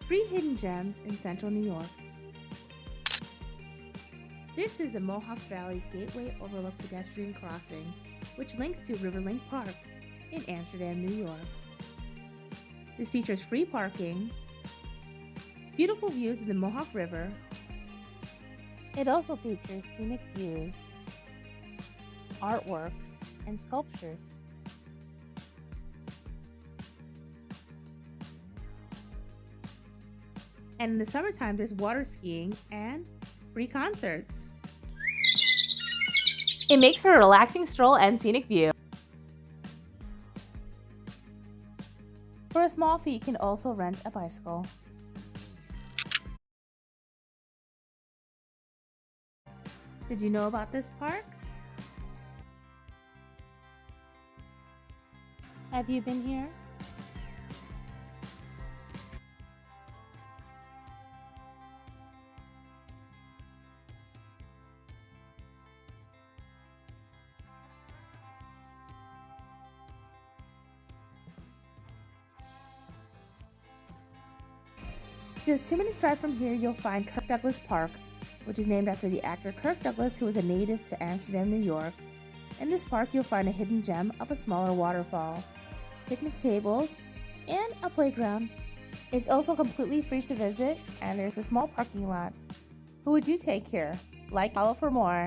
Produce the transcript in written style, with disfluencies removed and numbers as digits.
3 hidden gems in central New York. This is the Mohawk Valley Gateway Overlook pedestrian crossing, which links to Riverlink Park in Amsterdam, New York. This features free parking, beautiful views of the Mohawk River. It also features scenic views, artwork, and sculptures. And in the summertime, there's water skiing and free concerts. It makes for a relaxing stroll and scenic view. For a small fee, you can also rent a bicycle. Did you know about this park? Have you been here? Just 2 minutes drive from here, you'll find Kirk Douglas Park, which is named after the actor Kirk Douglas, who was a native to Amsterdam, New York. In this park, you'll find a hidden gem of a smaller waterfall, picnic tables, and a playground. It's also completely free to visit, and there's a small parking lot. Who would you take here? Like, follow for more.